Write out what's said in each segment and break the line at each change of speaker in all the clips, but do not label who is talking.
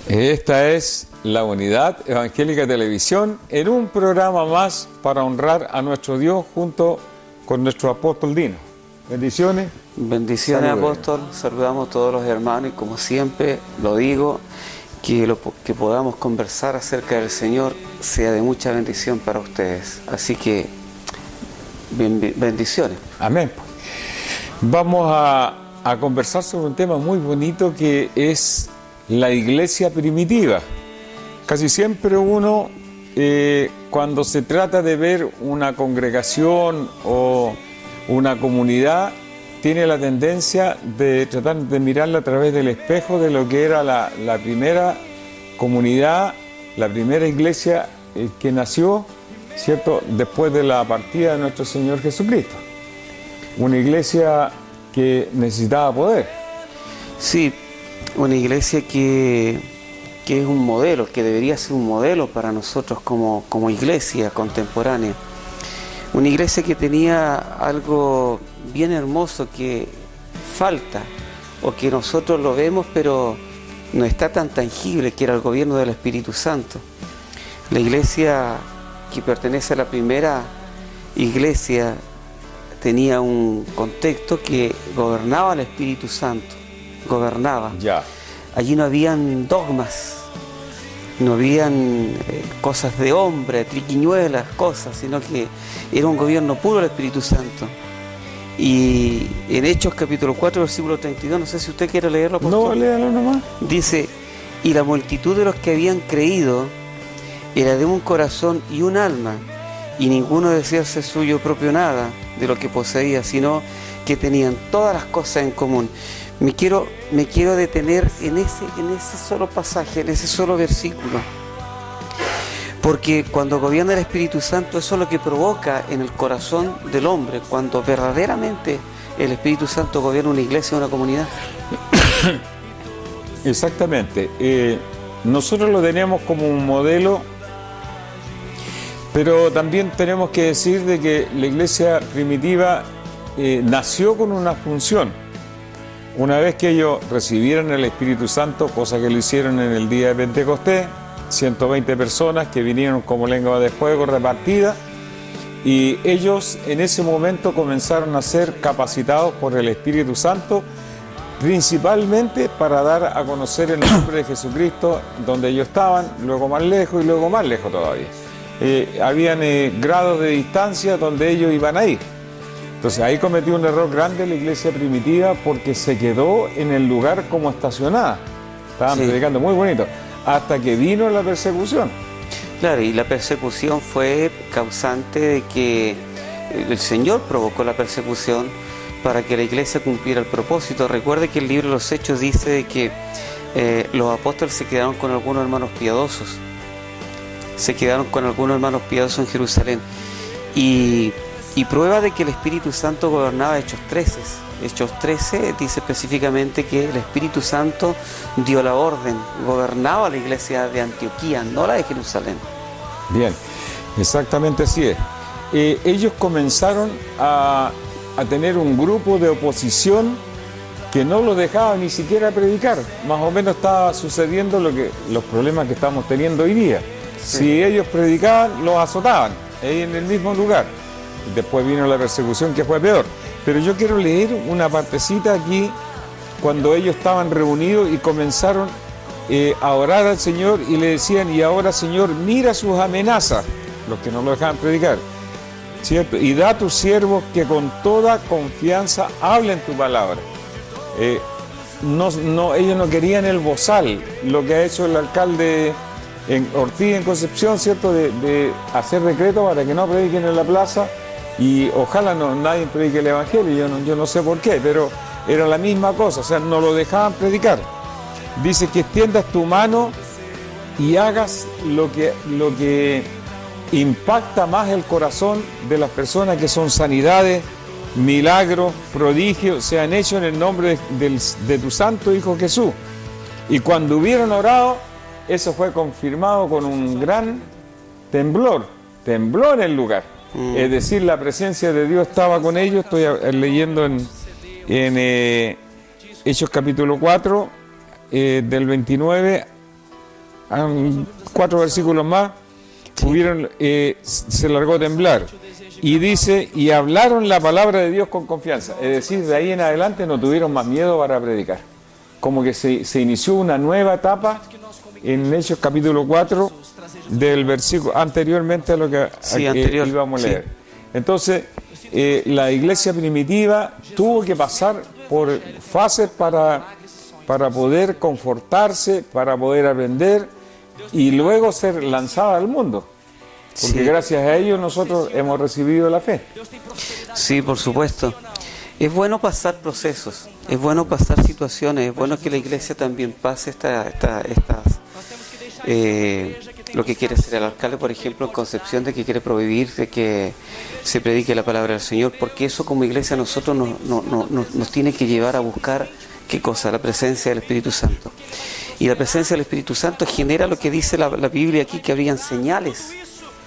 Esta es la Unidad Evangélica Televisión en un programa más para honrar a nuestro Dios junto con nuestro apóstol Dino. Bendiciones.
Bendiciones, apóstol. Saludamos a todos los hermanos y como siempre lo digo, que podamos conversar acerca del Señor sea de mucha bendición para ustedes. Así que bendiciones.
Amén. Vamos a conversar sobre un tema muy bonito que es la iglesia primitiva. Casi siempre uno, cuando se trata de ver una congregación o una comunidad, tiene la tendencia de tratar de mirarla a través del espejo de lo que era la primera comunidad, la primera iglesia que nació, ¿cierto?, después de la partida de nuestro Señor Jesucristo. Una iglesia que necesitaba poder.
Sí, una iglesia que es un modelo, que debería ser un modelo para nosotros como iglesia contemporánea. Una iglesia que tenía algo bien hermoso que falta, o que nosotros lo vemos pero no está tan tangible, que era el gobierno del Espíritu Santo. La iglesia que pertenece a la primera iglesia tenía un contexto que gobernaba el Espíritu Santo, gobernaba.
Ya.
Allí no habían dogmas, no habían cosas de hombre, triquiñuelas, cosas, sino que era un gobierno puro del Espíritu Santo. Y en Hechos capítulo 4, versículo 32, no sé si usted quiere leerlo.
No, léalo nomás.
Dice, y la multitud de los que habían creído era de un corazón y un alma, y ninguno decía ser suyo propio nada de lo que poseía, sino que tenían todas las cosas en común. Me quiero detener en ese solo pasaje, en ese solo versículo. Porque cuando gobierna el Espíritu Santo, eso es lo que provoca en el corazón del hombre, cuando verdaderamente el Espíritu Santo gobierna una iglesia, una comunidad.
Exactamente. Nosotros lo teníamos como un modelo, pero también tenemos que decir de que la iglesia primitiva nació con una función. Una vez que ellos recibieron el Espíritu Santo, cosa que lo hicieron en el día de Pentecostés, 120 personas que vinieron como lengua de fuego repartida, y ellos en ese momento comenzaron a ser capacitados por el Espíritu Santo, principalmente para dar a conocer el nombre de Jesucristo donde ellos estaban, luego más lejos y luego más lejos todavía. Habían grados de distancia donde ellos iban a ir. Entonces ahí cometió un error grande la iglesia primitiva porque se quedó en el lugar como estacionada. Estaban predicando muy bonito, hasta que vino la persecución.
Claro, y la persecución fue causante de que el Señor provocó la persecución para que la iglesia cumpliera el propósito. Recuerde que el libro de los Hechos dice de que los apóstoles se quedaron con algunos hermanos piadosos. Se quedaron con algunos hermanos piadosos en Jerusalén. Y prueba de que el Espíritu Santo gobernaba Hechos 13. Hechos 13 dice específicamente que el Espíritu Santo dio la orden, gobernaba la iglesia de Antioquía, no la de Jerusalén.
Bien, exactamente así es. Ellos comenzaron a tener un grupo de oposición que no los dejaba ni siquiera predicar. Más o menos estaba sucediendo los problemas que estamos teniendo hoy día. Sí. Si ellos predicaban, los azotaban, ahí en el mismo lugar. Después vino la persecución, que fue peor. Pero yo quiero leer una partecita aquí, cuando ellos estaban reunidos y comenzaron a orar al Señor y le decían, y ahora, Señor, mira sus amenazas, los que no lo dejaban predicar, ¿cierto? Y da a tus siervos que con toda confianza hablen tu palabra. Ellos no querían el bozal, lo que ha hecho el alcalde en Ortiz, en Concepción, ¿cierto?, de hacer decreto para que no prediquen en la plaza, y ojalá nadie predique el Evangelio. Yo no sé por qué, pero era la misma cosa, o sea, no lo dejaban predicar. Dice que extiendas tu mano y hagas lo que impacta más el corazón de las personas, que son sanidades, milagros, prodigios, se han hecho en el nombre de tu santo Hijo Jesús. Y cuando hubieron orado, eso fue confirmado con un gran temblor. Tembló en el lugar. Es decir, la presencia de Dios estaba con ellos. Estoy leyendo en Hechos capítulo 4, del 29 4 versículos más, se largó a temblar. Y dice, y hablaron la palabra de Dios con confianza. Es decir, de ahí en adelante no tuvieron más miedo para predicar. Como que se inició una nueva etapa en Hechos capítulo 4 del versículo anteriormente a lo que íbamos a leer. Sí. Entonces, la iglesia primitiva tuvo que pasar por fases para poder confortarse, para poder aprender y luego ser lanzada al mundo. Porque gracias a ellos nosotros hemos recibido la fe.
Sí, por supuesto. Es bueno pasar procesos, es bueno pasar situaciones, es bueno que la iglesia también pase lo que quiere hacer el alcalde, por ejemplo, en Concepción, de que quiere prohibir de que se predique la palabra del Señor, porque eso como iglesia a nosotros nos tiene que llevar a buscar, ¿qué cosa? La presencia del Espíritu Santo. Y la presencia del Espíritu Santo genera lo que dice la Biblia aquí, que habrían señales.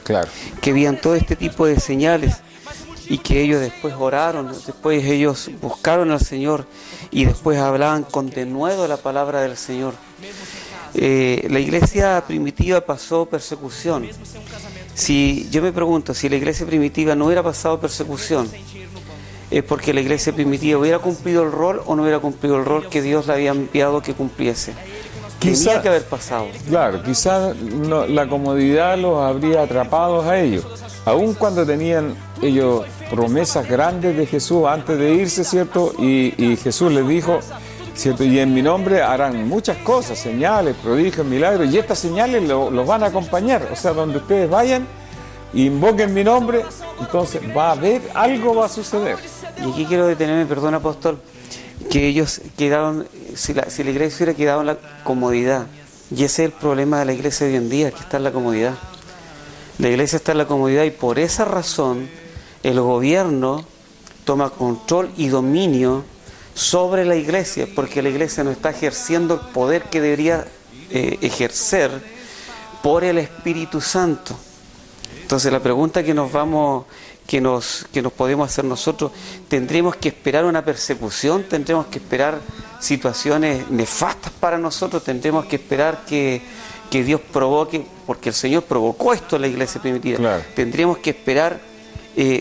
Claro.
Que habían todo este tipo de señales y que ellos después oraron, después ellos buscaron al Señor y después hablaban con denuedo la palabra del Señor. La iglesia primitiva pasó persecución. Si yo me pregunto, si la iglesia primitiva no hubiera pasado persecución, ¿es porque la iglesia primitiva hubiera cumplido el rol o no hubiera cumplido el rol que Dios le había enviado que cumpliese? Tenía que haber pasado.
Claro, quizás la comodidad los habría atrapado a ellos. Aun cuando tenían ellos promesas grandes de Jesús antes de irse, ¿cierto? Y Jesús les dijo, ¿cierto? Y en mi nombre harán muchas cosas, señales, prodigios, milagros, y estas señales los van a acompañar. O sea, donde ustedes vayan, invoquen mi nombre, entonces va a haber, algo va a suceder.
Y aquí quiero detenerme, perdón, apóstol, que ellos quedaron, si la iglesia hubiera quedado en la comodidad, y ese es el problema de la iglesia de hoy en día, que está en la comodidad. La iglesia está en la comodidad y por esa razón el gobierno toma control y dominio sobre la iglesia, porque la iglesia no está ejerciendo el poder que debería ejercer por el Espíritu Santo. Entonces la pregunta que nos podemos hacer nosotros, ¿tendremos que esperar una persecución? ¿Tendremos que esperar situaciones nefastas para nosotros? ¿Tendremos que esperar que Dios provoque? Porque el Señor provocó esto en la iglesia primitiva.
Claro.
¿Tendremos que esperar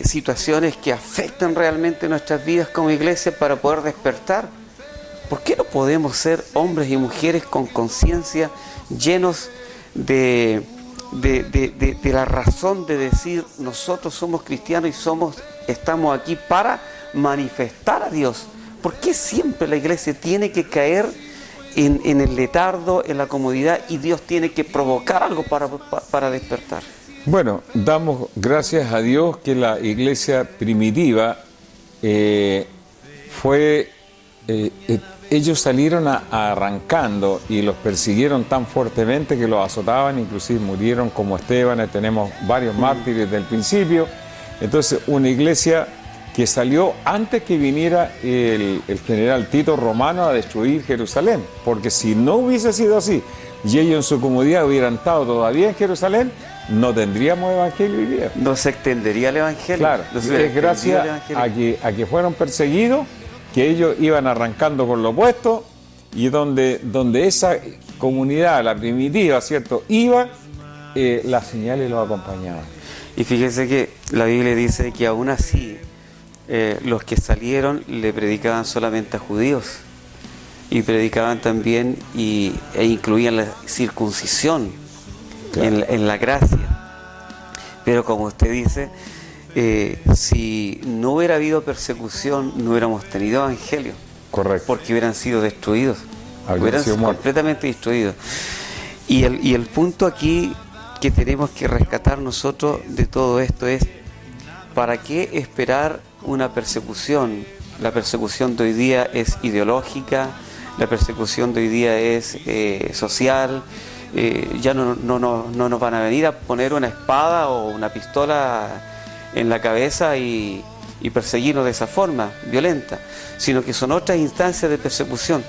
situaciones que afecten realmente nuestras vidas como iglesia para poder despertar? ¿Por qué no podemos ser hombres y mujeres con conciencia, llenos de la razón de decir, nosotros somos cristianos y estamos aquí para manifestar a Dios? ¿Por qué siempre la iglesia tiene que caer en el letardo, en la comodidad, y Dios tiene que provocar algo para despertar?
Bueno, damos gracias a Dios que la iglesia primitiva ellos salieron arrancando y los persiguieron tan fuertemente que los azotaban, inclusive murieron como Esteban. Tenemos varios mártires del principio. Entonces, una iglesia que salió antes que viniera el general Tito Romano a destruir Jerusalén, porque si no hubiese sido así y ellos en su comodidad hubieran estado todavía en Jerusalén, no tendríamos evangelio hoy día.
No se extendería el evangelio.
Claro, es gracias a que fueron perseguidos, que ellos iban arrancando por lo opuesto, y donde esa comunidad, la primitiva, ¿cierto?, iba, las señales los acompañaban.
Y fíjese que la Biblia dice que aún así los que salieron le predicaban solamente a judíos, y predicaban también e incluían la circuncisión. Claro. En la gracia. Pero como usted dice, si no hubiera habido persecución, no hubiéramos tenido evangelio.
Correcto.
Porque hubieran sido destruidos. Hubieran sido completamente destruidos. Y el punto aquí que tenemos que rescatar nosotros de todo esto es, ¿para qué esperar una persecución? La persecución de hoy día es ideológica, la persecución de hoy día es social. Ya no nos van a venir a poner una espada o una pistola en la cabeza y perseguirnos de esa forma violenta, sino que son otras instancias de persecución.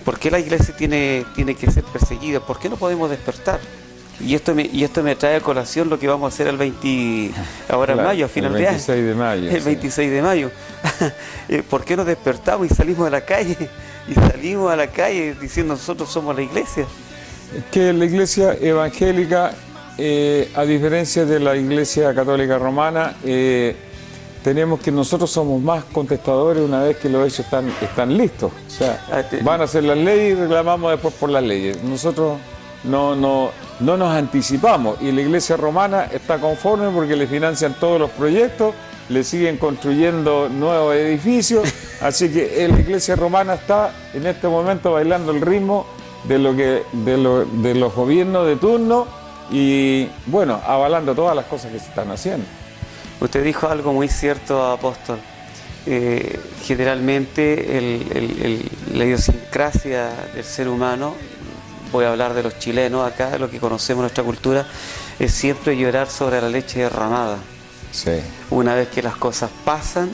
¿Por qué la iglesia tiene que ser perseguida? ¿Por qué no podemos despertar? Y esto me trae a colación lo que vamos a hacer ahora en mayo, a final de año.
El 26 de mayo.
El 26 de mayo. ¿Por qué no despertamos y salimos a la calle? Y salimos a la calle diciendo nosotros somos la iglesia.
Que la iglesia evangélica, a diferencia de la iglesia católica romana, tenemos que nosotros somos más contestadores una vez que los hechos están listos. O sea, van a hacer las leyes y reclamamos después por las leyes. Nosotros no nos anticipamos, y la iglesia romana está conforme porque le financian todos los proyectos, le siguen construyendo nuevos edificios, así que la iglesia romana está en este momento bailando el ritmo de los gobiernos de turno y, bueno, avalando todas las cosas que se están haciendo.
Usted dijo algo muy cierto, apóstol. Generalmente la idiosincrasia del ser humano, voy a hablar de los chilenos acá, lo que conocemos nuestra cultura, es siempre llorar sobre la leche derramada.
Sí.
Una vez que las cosas pasan,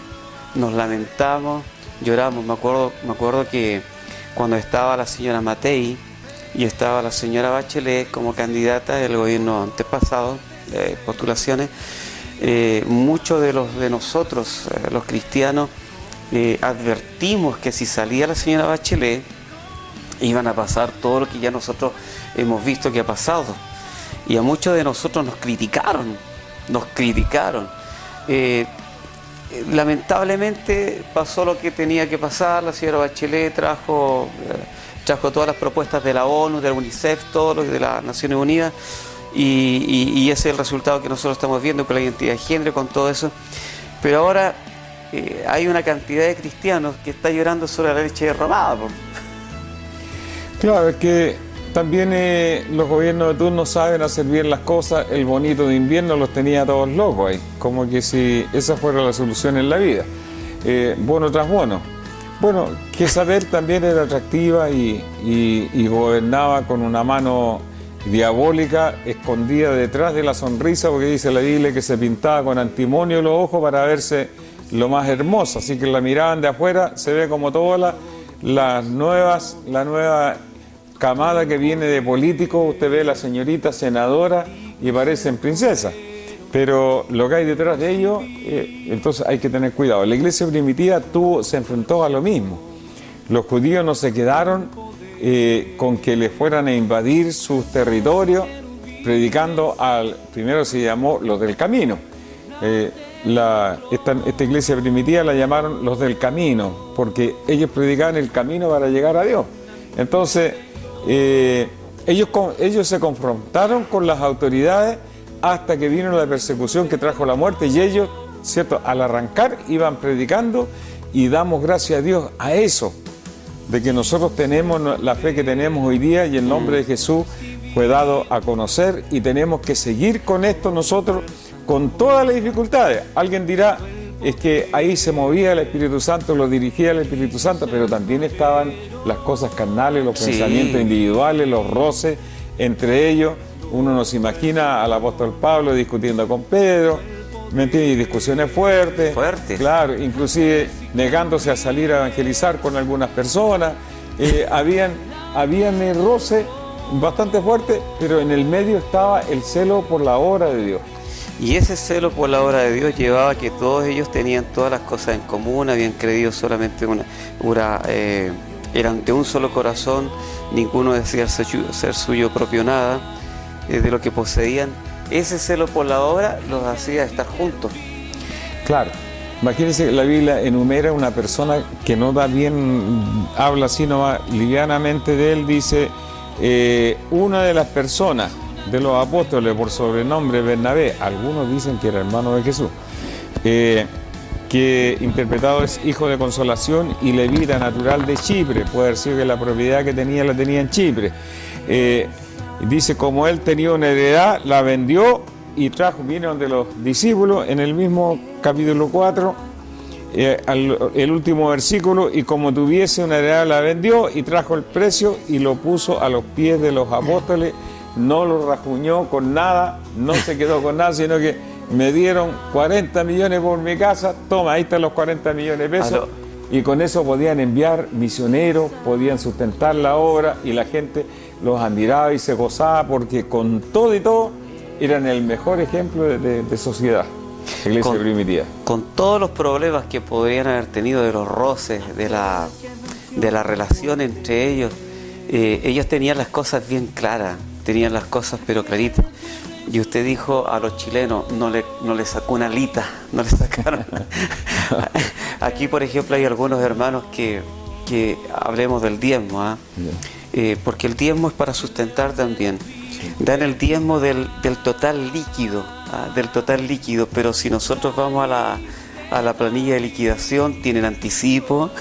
nos lamentamos, lloramos. Me acuerdo que cuando estaba la señora Matei y estaba la señora Bachelet como candidata del gobierno antepasado, postulaciones, muchos de nosotros, los cristianos, advertimos que si salía la señora Bachelet, iban a pasar todo lo que ya nosotros hemos visto que ha pasado. Y a muchos de nosotros nos criticaron. Lamentablemente pasó lo que tenía que pasar. La señora Bachelet trajo todas las propuestas de la ONU, de la UNICEF, todo lo de las Naciones Unidas, y ese es el resultado que nosotros estamos viendo con la identidad de género, con todo eso. Pero ahora hay una cantidad de cristianos que está llorando sobre la leche derramada.
Claro, es que también los gobiernos de turno saben hacer bien las cosas. El bonito de invierno los tenía todos locos ahí, como que si esa fuera la solución en la vida. Bono tras bono. Bueno, Jezabel también era atractiva y gobernaba con una mano diabólica escondida detrás de la sonrisa, porque dice la Biblia que se pintaba con antimonio los ojos para verse lo más hermosa. Así que la miraban de afuera, se ve como toda la nueva camada que viene de políticos. Usted ve a la señorita senadora y parecen princesas, pero lo que hay detrás de ellos, entonces hay que tener cuidado. La iglesia primitiva se enfrentó a lo mismo. Los judíos no se quedaron con que le fueran a invadir sus territorios, predicando primero se llamó los del camino. Esta iglesia primitiva la llamaron los del camino, porque ellos predicaban el camino para llegar a Dios. Entonces, ellos se confrontaron con las autoridades hasta que vino la persecución que trajo la muerte, y ellos, ¿cierto?, al arrancar iban predicando, y damos gracias a Dios a eso, de que nosotros tenemos la fe que tenemos hoy día, y el nombre de Jesús fue dado a conocer, y tenemos que seguir con esto nosotros, con todas las dificultades. Alguien dirá, es que ahí se movía el Espíritu Santo, lo dirigía el Espíritu Santo, pero también estaban las cosas carnales, los pensamientos individuales, los roces entre ellos. Uno no se imagina al apóstol Pablo discutiendo con Pedro, ¿me entiendes? Y discusiones fuertes. Claro, inclusive negándose a salir a evangelizar con algunas personas. Habían roces bastante fuertes, pero en el medio estaba el celo por la obra de Dios.
Y ese celo por la obra de Dios llevaba a que todos ellos tenían todas las cosas en común, habían creído solamente eran de un solo corazón, ninguno decía ser suyo propio nada, de lo que poseían. Ese celo por la obra los hacía estar juntos.
Claro, imagínense que la Biblia enumera una persona que no da bien, habla así nomás livianamente de él, dice, una de las personas de los apóstoles por sobrenombre Bernabé, algunos dicen que era hermano de Jesús, que interpretado es hijo de consolación y levita natural de Chipre, puede haber sido que la propiedad que tenía la tenía en Chipre. Dice, como él tenía una heredad, la vendió y vino de los discípulos en el mismo capítulo 4, el último versículo, y como tuviese una heredad la vendió y trajo el precio y lo puso a los pies de los apóstoles. No lo rajuñó con nada, no se quedó con nada, sino que me dieron 40 millones por mi casa, toma, ahí están los 40 millones de pesos, y con eso podían enviar misioneros, podían sustentar la obra, y la gente los admiraba y se gozaba, porque con todo y todo eran el mejor ejemplo de sociedad, la iglesia primitiva.
Con todos los problemas que podrían haber tenido, de los roces, de la relación entre ellos, ellos tenían las cosas bien claras, tenían las cosas pero claritas. Y usted dijo a los chilenos, no le sacó una alita, no le sacaron. Aquí, por ejemplo, hay algunos hermanos que hablemos del diezmo, ¿ah? Porque el diezmo es para sustentar también. Dan el diezmo del total líquido, ¿ah? Del total líquido, pero si nosotros vamos a la planilla de liquidación, tienen anticipo,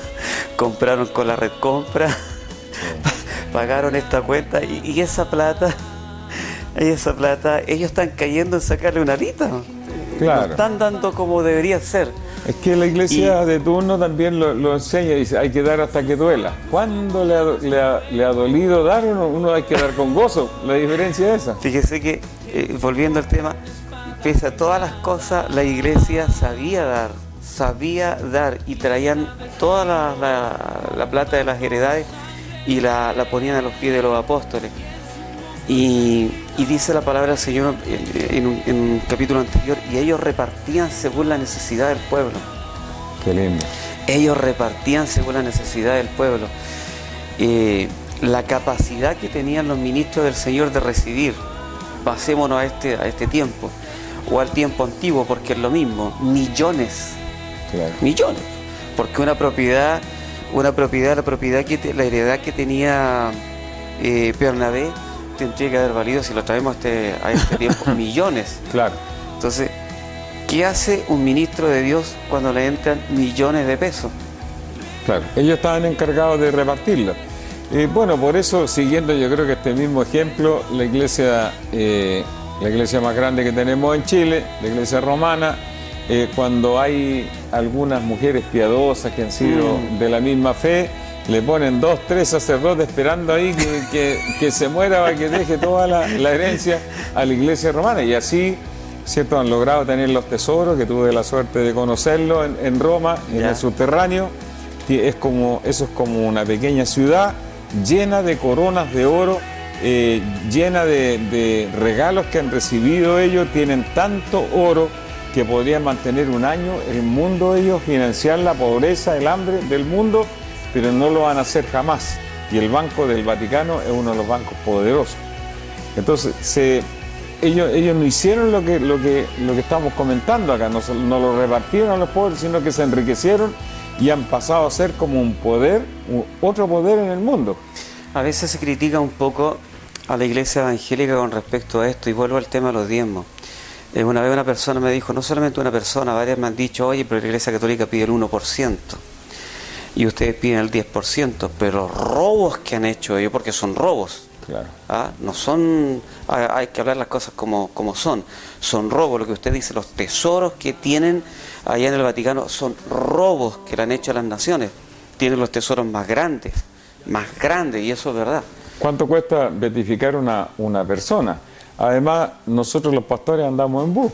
compraron con la red compra, pagaron esta cuenta y esa plata, ellos están cayendo en sacarle una alita.
Claro.
No están dando como debería ser.
Es que la iglesia de turno también lo enseña, dice, hay que dar hasta que duela. ¿Cuándo le ha dolido dar? Uno hay que dar con gozo. La diferencia es esa.
Fíjese que, volviendo al tema, pese a todas las cosas, la iglesia sabía dar y traían toda la plata de las heredades y la ponían a los pies de los apóstoles. Y dice la palabra del Señor en un capítulo anterior, y ellos repartían según la necesidad del pueblo.
Qué lindo.
Ellos repartían según la necesidad del pueblo. La capacidad que tenían los ministros del Señor de recibir, pasémonos a este tiempo, o al tiempo antiguo, porque es lo mismo, millones.
Claro.
Millones. Porque la heredad que tenía Bernabé, tendría que haber valido, si lo traemos a este tiempo, millones.
Claro.
Entonces, ¿qué hace un ministro de Dios cuando le entran millones de pesos?
Claro, ellos estaban encargados de repartirlo. Bueno, por eso, siguiendo yo creo que este mismo ejemplo, la iglesia más grande que tenemos en Chile, la iglesia romana, cuando hay algunas mujeres piadosas que han sido de la misma fe, le ponen 2, 3 sacerdotes esperando ahí que se muera para que deje toda la herencia a la iglesia romana. Y así, ¿cierto?, han logrado tener los tesoros, que tuve la suerte de conocerlo en Roma, en el subterráneo. Eso es como una pequeña ciudad llena de coronas de oro, llena de regalos que han recibido ellos. Tienen tanto oro que podrían mantener un año el mundo ellos, financiar la pobreza, el hambre del mundo, pero no lo van a hacer jamás. Y el Banco del Vaticano es uno de los bancos poderosos. Entonces, ellos no hicieron lo que estamos comentando acá, no lo repartieron a los pobres, sino que se enriquecieron y han pasado a ser como un poder, otro poder en el mundo.
A veces se critica un poco a la iglesia evangélica con respecto a esto, y vuelvo al tema de los diezmos. Una vez una persona me dijo, no solamente una persona, varias me han dicho, oye, pero la iglesia católica pide el 1%. Y ustedes piden el 10%, pero los robos que han hecho ellos, porque son robos,
claro.
No son, hay que hablar las cosas como son robos. Lo que usted dice, los tesoros que tienen allá en el Vaticano son robos que le han hecho a las naciones. Tienen los tesoros más grandes, y eso es verdad.
¿Cuánto cuesta beatificar una persona? Además, nosotros los pastores andamos en bus,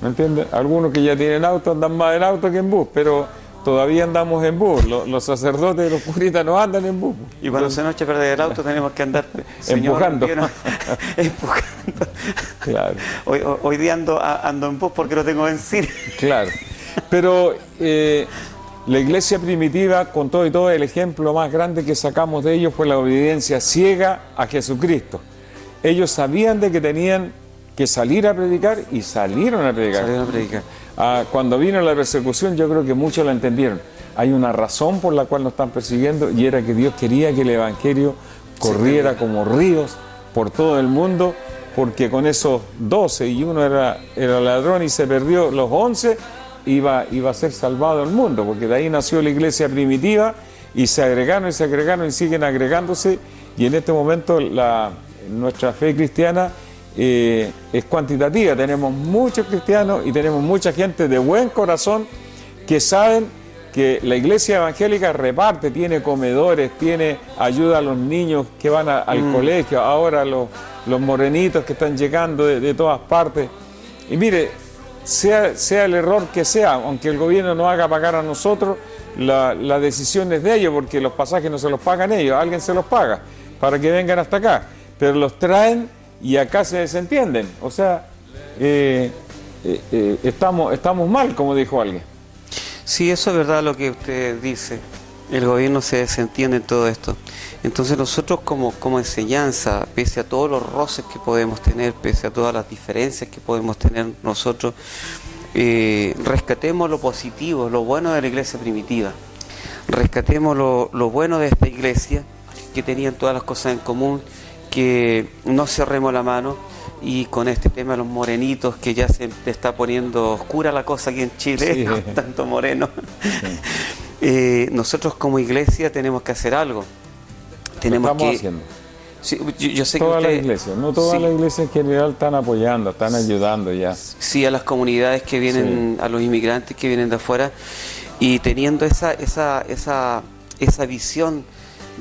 ¿me entiendes? Algunos que ya tienen auto andan más en auto que en bus, pero todavía andamos en bus. Los sacerdotes y los curitas no andan en bus.
Y cuando se nos echa a perder el auto tenemos que andar
empujando.
Empujando.
Claro.
Hoy día ando en bus porque no tengo benzina.
Claro. Pero la iglesia primitiva, con todo y todo, el ejemplo más grande que sacamos de ellos fue la obediencia ciega a Jesucristo. Ellos sabían de que tenían que salir a predicar y salieron a predicar. Cuando vino la persecución, yo creo que muchos la entendieron. Hay una razón por la cual nos están persiguiendo, y era que Dios quería que el evangelio corriera como ríos por todo el mundo, porque con esos 12 y uno era ladrón y se perdió, los 11 iba a ser salvado el mundo, porque de ahí nació la iglesia primitiva y se agregaron y siguen agregándose, y en este momento nuestra fe cristiana es cuantitativa. Tenemos muchos cristianos y tenemos mucha gente de buen corazón que saben que la iglesia evangélica reparte, tiene comedores, tiene ayuda a los niños que van al colegio, ahora los morenitos que están llegando de todas partes. Y mire, sea el error que sea, aunque el gobierno nos haga pagar a nosotros, la decisión es de ellos, porque los pasajes no se los pagan ellos, alguien se los paga para que vengan hasta acá, pero los traen y acá se desentienden. O sea, estamos mal, como dijo alguien.
Sí, eso es verdad lo que usted dice. El gobierno se desentiende en todo esto. Entonces nosotros como enseñanza, pese a todos los roces que podemos tener, pese a todas las diferencias que podemos tener nosotros, rescatemos lo positivo, lo bueno de la iglesia primitiva. Rescatemos lo bueno de esta iglesia, que tenían todas las cosas en común, que no cerremos la mano. Y con este tema de los morenitos, que ya se está poniendo oscura la cosa aquí en Chile, sí, con tanto moreno. Sí. Nosotros como iglesia tenemos que hacer algo. Tenemos
estamos haciendo.
Sí, yo sé
todas
que
las iglesias, no todas las iglesias en general están apoyando, están ayudando ya.
Sí, a las comunidades que vienen, a los inmigrantes que vienen de afuera, y teniendo esa visión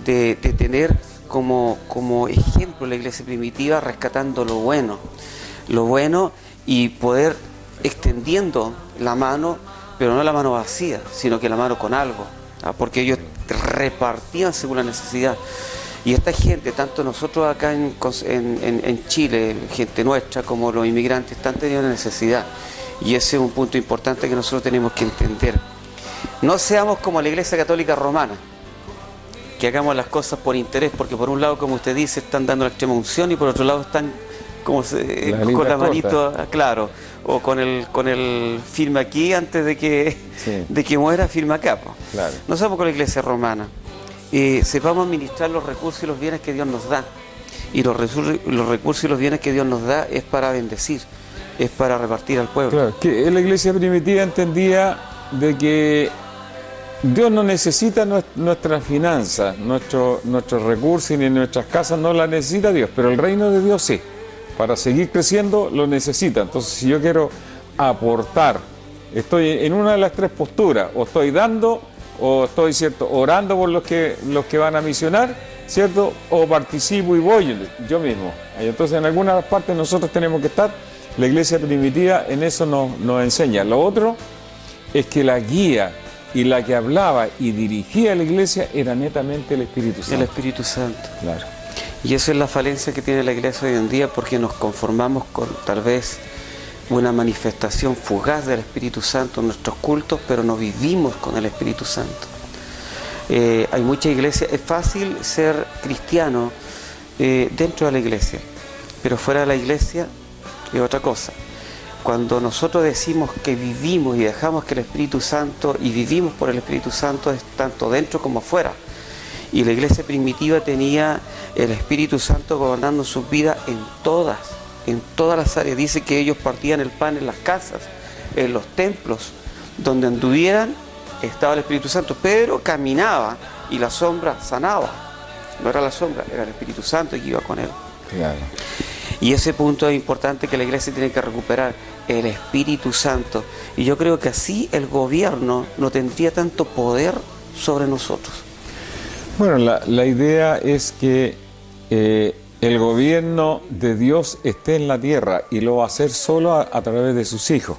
de tener como ejemplo la iglesia primitiva, rescatando lo bueno y poder extendiendo la mano, pero no la mano vacía, sino que la mano con algo, porque ellos repartían según la necesidad. Y esta gente, tanto nosotros acá en Chile, gente nuestra, como los inmigrantes, están teniendo necesidad. Y ese es un punto importante que nosotros tenemos que entender. No seamos como la Iglesia Católica Romana, que hagamos las cosas por interés, porque por un lado, como usted dice, están dando la extrema unción, y por otro lado están con la manito, claro, o con el firma aquí antes de que muera, firma acá.
Claro.
No seamos con la Iglesia Romana. Sepamos administrar los recursos y los bienes que Dios nos da. Y los recursos y los bienes que Dios nos da es para bendecir, es para repartir al pueblo.
Claro, que la iglesia primitiva entendía de que Dios no necesita nuestras finanzas, nuestros recursos ni nuestras casas, no las necesita Dios, pero el reino de Dios sí. Para seguir creciendo lo necesita. Entonces, si yo quiero aportar, estoy en una de las tres posturas, o estoy dando, o estoy, ¿cierto?, orando por los que van a misionar, ¿cierto?, o participo y voy yo mismo. Entonces, en algunas partes nosotros tenemos que estar. La iglesia primitiva en eso nos enseña. Lo otro es que la guía y la que hablaba y dirigía la iglesia era netamente el Espíritu Santo.
El Espíritu Santo.
Claro.
Y eso es la falencia que tiene la iglesia hoy en día, porque nos conformamos con tal vez una manifestación fugaz del Espíritu Santo en nuestros cultos, pero no vivimos con el Espíritu Santo. Hay muchas iglesias, es fácil ser cristiano dentro de la iglesia, pero fuera de la iglesia es otra cosa. Cuando nosotros decimos que vivimos y dejamos que el Espíritu Santo, y vivimos por el Espíritu Santo, es tanto dentro como afuera. Y la iglesia primitiva tenía el Espíritu Santo gobernando sus vidas en todas las áreas. Dice que ellos partían el pan en las casas, en los templos, donde anduvieran estaba el Espíritu Santo. Pedro caminaba y la sombra sanaba. No era la sombra, era el Espíritu Santo que iba con él.
Claro.
Y ese punto es importante, que la iglesia tiene que recuperar, el Espíritu Santo. Y yo creo que así el gobierno no tendría tanto poder sobre nosotros.
Bueno, la idea es que el gobierno de Dios esté en la tierra, y lo va a hacer solo a través de sus hijos.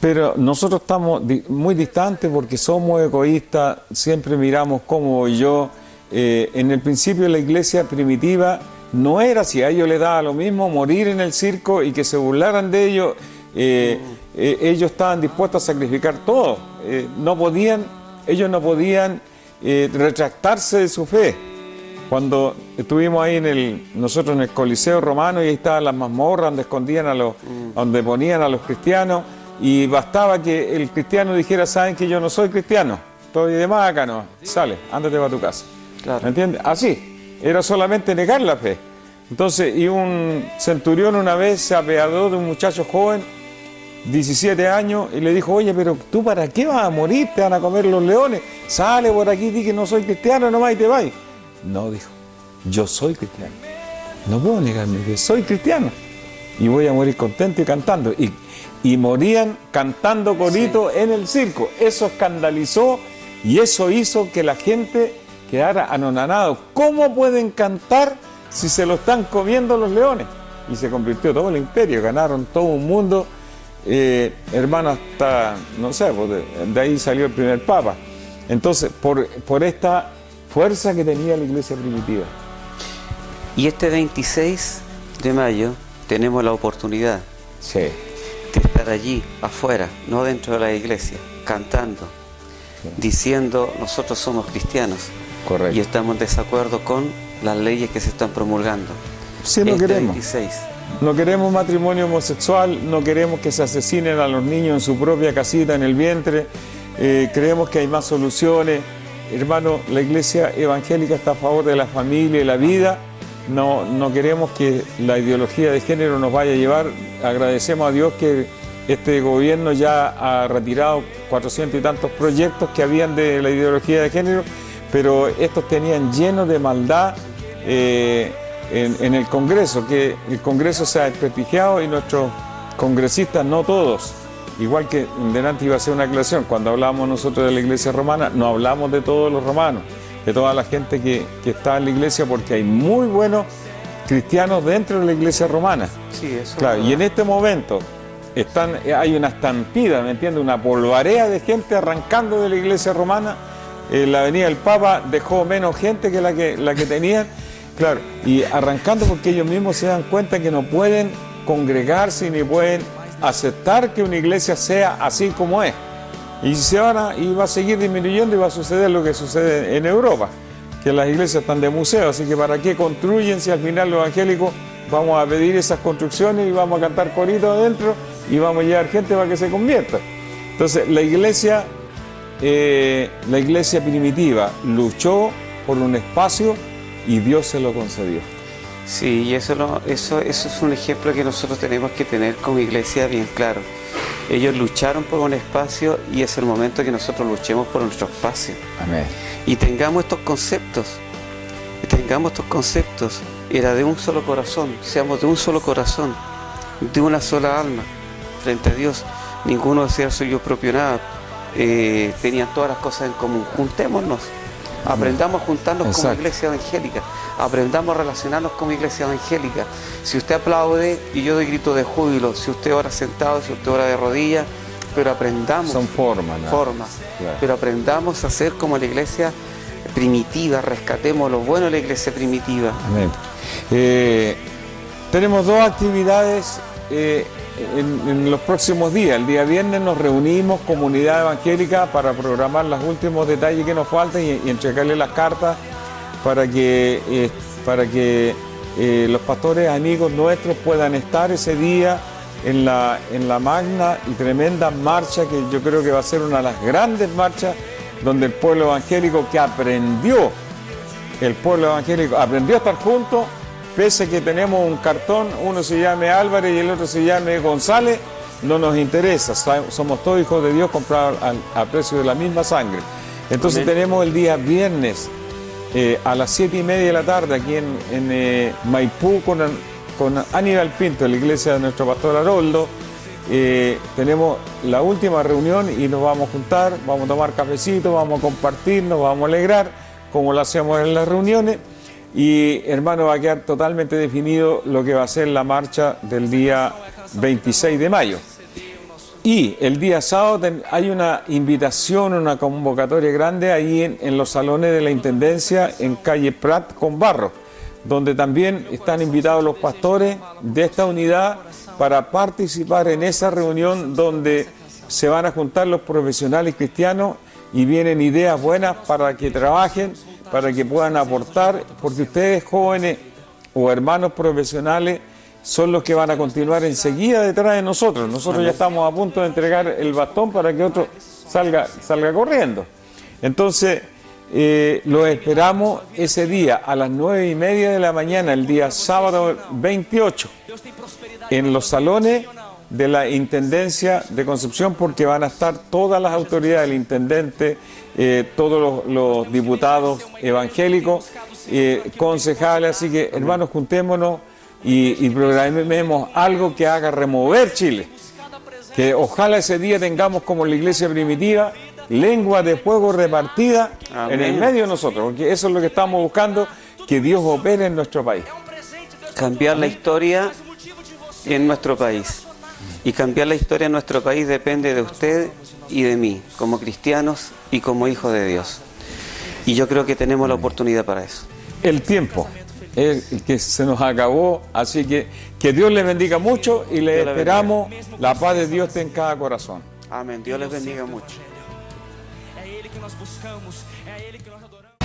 Pero nosotros estamos muy distantes porque somos egoístas, siempre miramos cómo voy yo. En el principio la iglesia primitiva no era así, a ellos les daba lo mismo morir en el circo y que se burlaran de ellos. Ellos estaban dispuestos a sacrificar todo. Ellos no podían retractarse de su fe. Cuando estuvimos ahí nosotros en el Coliseo Romano, y ahí estaban las mazmorras donde escondían donde ponían a los cristianos, y bastaba que el cristiano dijera: saben que yo no soy cristiano, estoy de más acá, no, sale, ándate para tu casa.
Claro.
¿Me entiendes? Así, era solamente negar la fe. Entonces, y un centurión una vez se apiadó de un muchacho joven, 17 años, y le dijo: oye, pero tú ¿para qué vas a morir? Te van a comer los leones, sale por aquí, di que no soy cristiano nomás y te vas. No, dijo, yo soy cristiano, no puedo negarme que soy cristiano, y voy a morir contento y cantando. Y morían cantando corito en el circo. Eso escandalizó, y eso hizo que la gente quedara anonadado. ¿Cómo pueden cantar si se lo están comiendo los leones? Y se convirtió todo el imperio, ganaron todo un mundo, hermano, hasta, no sé, de ahí salió el primer papa. Entonces, por esta fuerza que tenía la iglesia primitiva.
Y este 26 de mayo tenemos la oportunidad,
sí,
de estar allí, afuera, no dentro de la iglesia, cantando, diciendo nosotros somos cristianos.
Correcto.
Y estamos en desacuerdo con las leyes que se están promulgando.
Sí, no queremos.
26.
No queremos matrimonio homosexual, no queremos que se asesinen a los niños en su propia casita, en el vientre. Creemos que hay más soluciones. Hermano, la Iglesia evangélica está a favor de la familia y la vida. No queremos que la ideología de género nos vaya a llevar. Agradecemos a Dios que este gobierno ya ha retirado 400 y tantos proyectos que habían de la ideología de género, pero estos tenían lleno de maldad en el Congreso, que el Congreso se ha desprestigiado y nuestros congresistas, no todos, igual que delante iba a ser una aclaración, cuando hablamos nosotros de la Iglesia romana, no hablamos de todos los romanos, de toda la gente que está en la Iglesia, porque hay muy buenos cristianos dentro de la Iglesia romana.
Sí, eso.
Claro, y en este momento hay una estampida, ¿me entiendes? Una polvareda de gente arrancando de la Iglesia romana. La venida del Papa dejó menos gente que la que tenían. Claro, y arrancando porque ellos mismos se dan cuenta que no pueden congregarse ni pueden aceptar que una iglesia sea así como es. Y va a seguir disminuyendo y va a suceder lo que sucede en Europa, que las iglesias están de museo, así que ¿para qué construyen si al final los evangélicos vamos a pedir esas construcciones y vamos a cantar coritos adentro y vamos a llevar gente para que se convierta? Entonces la iglesia primitiva luchó por un espacio y Dios se lo concedió.
Sí, y eso es un ejemplo que nosotros tenemos que tener como iglesia bien claro. Ellos lucharon por un espacio y es el momento que nosotros luchemos por nuestro espacio.
Amén.
Y tengamos estos conceptos. Era de un solo corazón, seamos de un solo corazón, de una sola alma, frente a Dios. Ninguno decía suyo propio nada. Tenían todas las cosas en común. Juntémonos. Aprendamos a juntarnos como iglesia evangélica, aprendamos a relacionarnos como iglesia evangélica. Si usted aplaude y yo doy grito de júbilo, si usted ora sentado, si usted ora de rodillas, pero aprendamos.
Son formas, ¿no?
Formas. Claro. Pero aprendamos a ser como la iglesia primitiva, rescatemos lo bueno de la iglesia primitiva.
Amén. Tenemos dos actividades en los próximos días. El día viernes nos reunimos, comunidad evangélica, para programar los últimos detalles que nos faltan y entregarle las cartas para que los pastores amigos nuestros puedan estar ese día en la magna y tremenda marcha, que yo creo que va a ser una de las grandes marchas donde el pueblo evangélico aprendió a estar juntos. Pese a que tenemos un cartón, uno se llame Álvarez y el otro se llame González, no nos interesa, somos todos hijos de Dios comprados a precio de la misma sangre. Entonces tenemos el día viernes a las 7:30 de la tarde aquí en Maipú con Aníbal Pinto, de la iglesia de nuestro pastor Haroldo. Tenemos la última reunión y nos vamos a juntar, vamos a tomar cafecito, vamos a compartir, nos vamos a alegrar, como lo hacemos en las reuniones. Y hermano, va a quedar totalmente definido lo que va a ser la marcha del día 26 de mayo. Y el día sábado hay una invitación, una convocatoria grande ahí en los salones de la Intendencia en calle Prat con Barro, donde también están invitados los pastores de esta unidad para participar en esa reunión donde se van a juntar los profesionales cristianos y vienen ideas buenas para que trabajen, para que puedan aportar, porque ustedes jóvenes o hermanos profesionales son los que van a continuar enseguida detrás de nosotros. Nosotros ya estamos a punto de entregar el bastón para que otro salga corriendo. Entonces, los esperamos ese día a las 9:30 de la mañana, el día sábado 28, en los salones de la Intendencia de Concepción, porque van a estar todas las autoridades, el intendente, todos los diputados evangélicos, concejales. Así que, hermanos, juntémonos y programemos algo que haga remover Chile. Que ojalá ese día tengamos, como la iglesia primitiva, lengua de fuego repartida en el medio de nosotros, porque eso es lo que estamos buscando, que Dios opere en nuestro país.
Cambiar la historia en nuestro país. Y cambiar la historia en nuestro país depende de usted y de mí, como cristianos y como hijos de Dios. Y yo creo que tenemos la oportunidad para eso.
El tiempo el que se nos acabó, así que Dios les bendiga mucho y les esperamos. La paz de Dios esté en cada corazón.
Amén. Dios les bendiga mucho.
nós buscamos, é a Ele que nós adoramos.